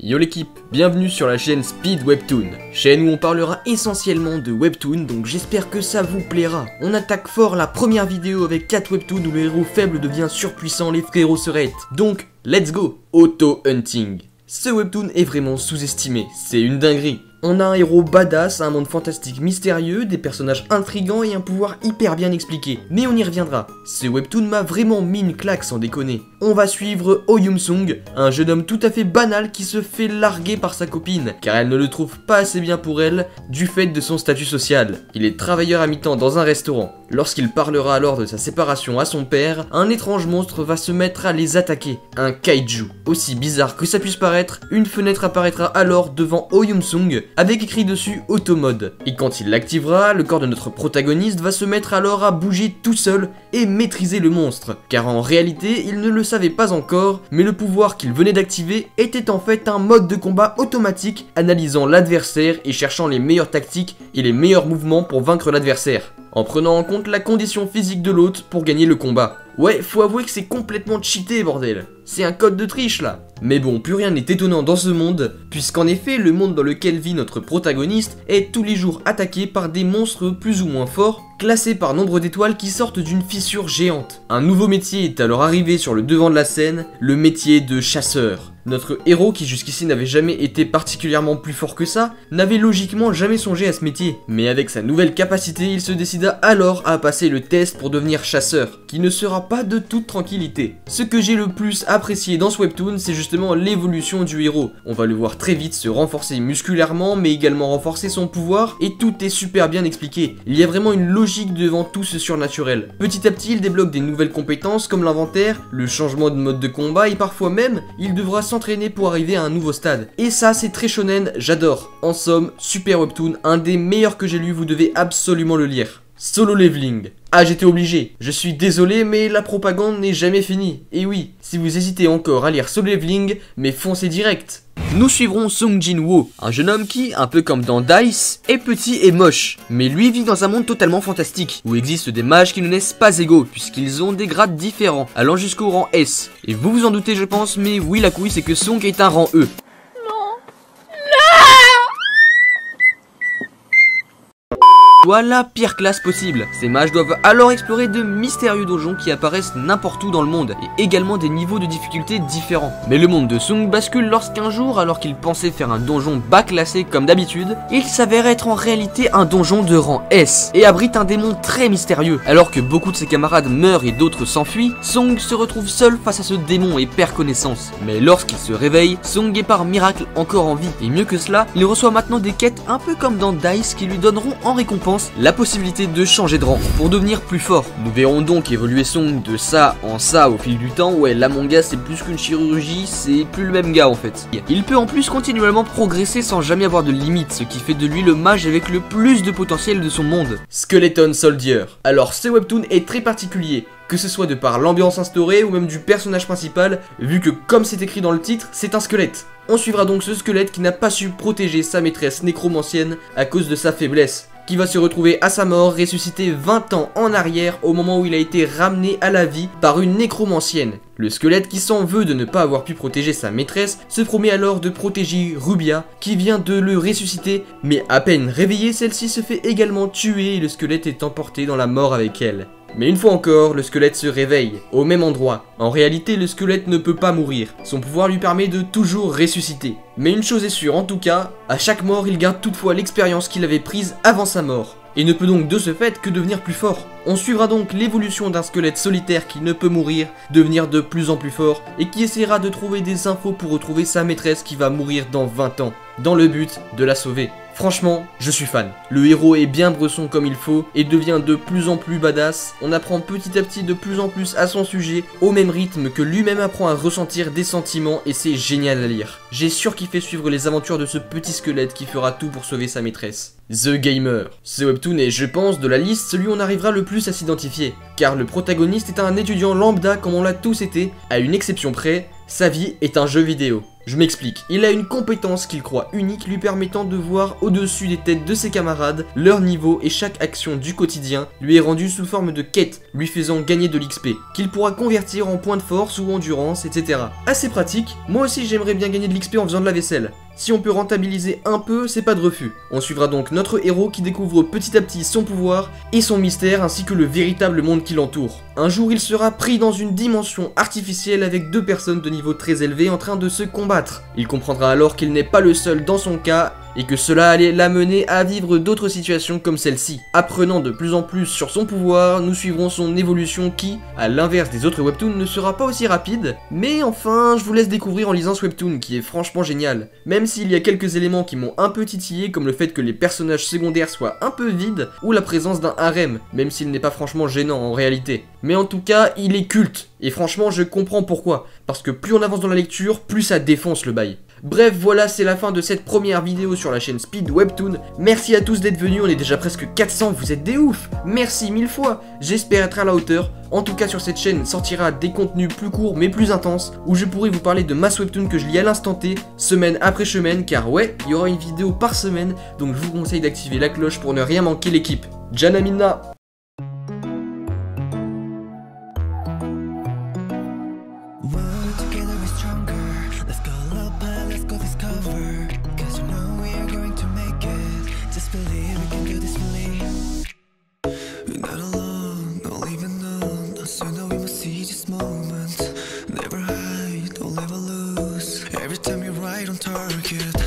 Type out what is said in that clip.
Yo l'équipe, bienvenue sur la chaîne Speed Webtoon, chaîne où on parlera essentiellement de Webtoon, donc j'espère que ça vous plaira. On attaque fort la première vidéo avec 4 Webtoons où le héros faible devient surpuissant, les frérots se raident. Donc, let's go! Auto Hunting. Ce Webtoon est vraiment sous-estimé, c'est une dinguerie. On a un héros badass, un monde fantastique mystérieux, des personnages intrigants et un pouvoir hyper bien expliqué. Mais on y reviendra. Ce webtoon m'a vraiment mis une claque sans déconner. On va suivre Oh Youm-sung, un jeune homme tout à fait banal qui se fait larguer par sa copine, car elle ne le trouve pas assez bien pour elle, du fait de son statut social. Il est travailleur à mi-temps dans un restaurant. Lorsqu'il parlera alors de sa séparation à son père, un étrange monstre va se mettre à les attaquer. Un kaiju. Aussi bizarre que ça puisse paraître, une fenêtre apparaîtra alors devant Oh Youm-sung, avec écrit dessus Automode. Et quand il l'activera, le corps de notre protagoniste va se mettre alors à bouger tout seul et maîtriser le monstre. Car en réalité, il ne le savait pas encore, mais le pouvoir qu'il venait d'activer était en fait un mode de combat automatique, analysant l'adversaire et cherchant les meilleures tactiques et les meilleurs mouvements pour vaincre l'adversaire, en prenant en compte la condition physique de l'autre pour gagner le combat. Ouais, faut avouer que c'est complètement cheaté, bordel. C'est un code de triche là. Mais bon, plus rien n'est étonnant dans ce monde, puisqu'en effet, le monde dans lequel vit notre protagoniste est tous les jours attaqué par des monstres plus ou moins forts, classés par nombre d'étoiles qui sortent d'une fissure géante. Un nouveau métier est alors arrivé sur le devant de la scène, le métier de chasseur. Notre héros, qui jusqu'ici n'avait jamais été particulièrement plus fort que ça, n'avait logiquement jamais songé à ce métier. Mais avec sa nouvelle capacité, il se décida alors à passer le test pour devenir chasseur, qui ne sera pas de toute tranquillité. Ce que j'ai le plus apprécié dans ce webtoon, c'est justement l'évolution du héros. On va le voir très vite se renforcer musculairement, mais également renforcer son pouvoir, et tout est super bien expliqué. Il y a vraiment une logique devant tout ce surnaturel. Petit à petit, il débloque des nouvelles compétences comme l'inventaire, le changement de mode de combat, et parfois même, il devra s'entraîner pour arriver à un nouveau stade. Et ça, c'est très shonen, j'adore. En somme, super webtoon, un des meilleurs que j'ai lu, vous devez absolument le lire. Solo Leveling. Ah, j'étais obligé. Je suis désolé, mais la propagande n'est jamais finie. Et oui, si vous hésitez encore à lire Solo Leveling, mais foncez direct. Nous suivrons Sung Jin-woo, un jeune homme qui, un peu comme dans Dice, est petit et moche. Mais lui vit dans un monde totalement fantastique, où existent des mages qui ne naissent pas égaux, puisqu'ils ont des grades différents, allant jusqu'au rang S. Et vous vous en doutez je pense, mais oui la couille c'est que Sung est un rang E. Soit la pire classe possible. Ces mages doivent alors explorer de mystérieux donjons qui apparaissent n'importe où dans le monde, et également des niveaux de difficulté différents. Mais le monde de Sung bascule lorsqu'un jour, alors qu'il pensait faire un donjon bas classé comme d'habitude, il s'avère être en réalité un donjon de rang S, et abrite un démon très mystérieux. Alors que beaucoup de ses camarades meurent et d'autres s'enfuient, Sung se retrouve seul face à ce démon et perd connaissance. Mais lorsqu'il se réveille, Sung est par miracle encore en vie, et mieux que cela, il reçoit maintenant des quêtes un peu comme dans Dice qui lui donneront en récompense la possibilité de changer de rang pour devenir plus fort. Nous verrons donc évoluer Sung de ça en ça au fil du temps. Ouais, l'Among Us c'est plus qu'une chirurgie, c'est plus le même gars en fait. Il peut en plus continuellement progresser sans jamais avoir de limite, ce qui fait de lui le mage avec le plus de potentiel de son monde. Skeleton Soldier. Alors ce webtoon est très particulier, que ce soit de par l'ambiance instaurée ou même du personnage principal, vu que comme c'est écrit dans le titre, c'est un squelette. On suivra donc ce squelette qui n'a pas su protéger sa maîtresse nécromancienne à cause de sa faiblesse, qui va se retrouver à sa mort, ressuscité 20 ans en arrière au moment où il a été ramené à la vie par une nécromancienne. Le squelette, qui s'en veut de ne pas avoir pu protéger sa maîtresse, se promet alors de protéger Rubia, qui vient de le ressusciter, mais à peine réveillée, celle-ci se fait également tuer et le squelette est emporté dans la mort avec elle. Mais une fois encore, le squelette se réveille, au même endroit. En réalité, le squelette ne peut pas mourir. Son pouvoir lui permet de toujours ressusciter. Mais une chose est sûre, en tout cas, à chaque mort, il garde toutefois l'expérience qu'il avait prise avant sa mort, et ne peut donc de ce fait que devenir plus fort. On suivra donc l'évolution d'un squelette solitaire qui ne peut mourir, devenir de plus en plus fort, et qui essaiera de trouver des infos pour retrouver sa maîtresse qui va mourir dans 20 ans, dans le but de la sauver. Franchement, je suis fan. Le héros est bien bresson comme il faut et devient de plus en plus badass. On apprend petit à petit de plus en plus à son sujet, au même rythme que lui-même apprend à ressentir des sentiments, et c'est génial à lire. J'ai surkiffé suivre les aventures de ce petit squelette qui fera tout pour sauver sa maîtresse. The Gamer. Ce webtoon est, je pense, de la liste celui où on arrivera le plus à s'identifier, car le protagoniste est un étudiant lambda comme on l'a tous été, à une exception près, sa vie est un jeu vidéo. Je m'explique, il a une compétence qu'il croit unique lui permettant de voir au-dessus des têtes de ses camarades, leur niveau et chaque action du quotidien lui est rendue sous forme de quête, lui faisant gagner de l'XP, qu'il pourra convertir en points de force ou endurance, etc. Assez pratique, moi aussi j'aimerais bien gagner de l'XP en faisant de la vaisselle. Si on peut rentabiliser un peu, c'est pas de refus. On suivra donc notre héros qui découvre petit à petit son pouvoir et son mystère ainsi que le véritable monde qui l'entoure. Un jour, il sera pris dans une dimension artificielle avec deux personnes de niveau très élevé en train de se combattre. Il comprendra alors qu'il n'est pas le seul dans son cas et que cela allait l'amener à vivre d'autres situations comme celle-ci. Apprenant de plus en plus sur son pouvoir, nous suivrons son évolution qui, à l'inverse des autres webtoons, ne sera pas aussi rapide, mais enfin, je vous laisse découvrir en lisant ce webtoon qui est franchement génial. Même s'il y a quelques éléments qui m'ont un peu titillé, comme le fait que les personnages secondaires soient un peu vides, ou la présence d'un harem, même s'il n'est pas franchement gênant en réalité. Mais en tout cas, il est culte, et franchement je comprends pourquoi, parce que plus on avance dans la lecture, plus ça défonce le bail. Bref, voilà, c'est la fin de cette première vidéo sur la chaîne Speed Webtoon. Merci à tous d'être venus, on est déjà presque 400, vous êtes des oufs. Merci 1000 fois, j'espère être à la hauteur. En tout cas, sur cette chaîne sortira des contenus plus courts mais plus intenses, où je pourrai vous parler de masse webtoon que je lis à l'instant T, semaine après semaine, car ouais, il y aura une vidéo par semaine, donc je vous conseille d'activer la cloche pour ne rien manquer l'équipe. Janamina. Every time you're right on target.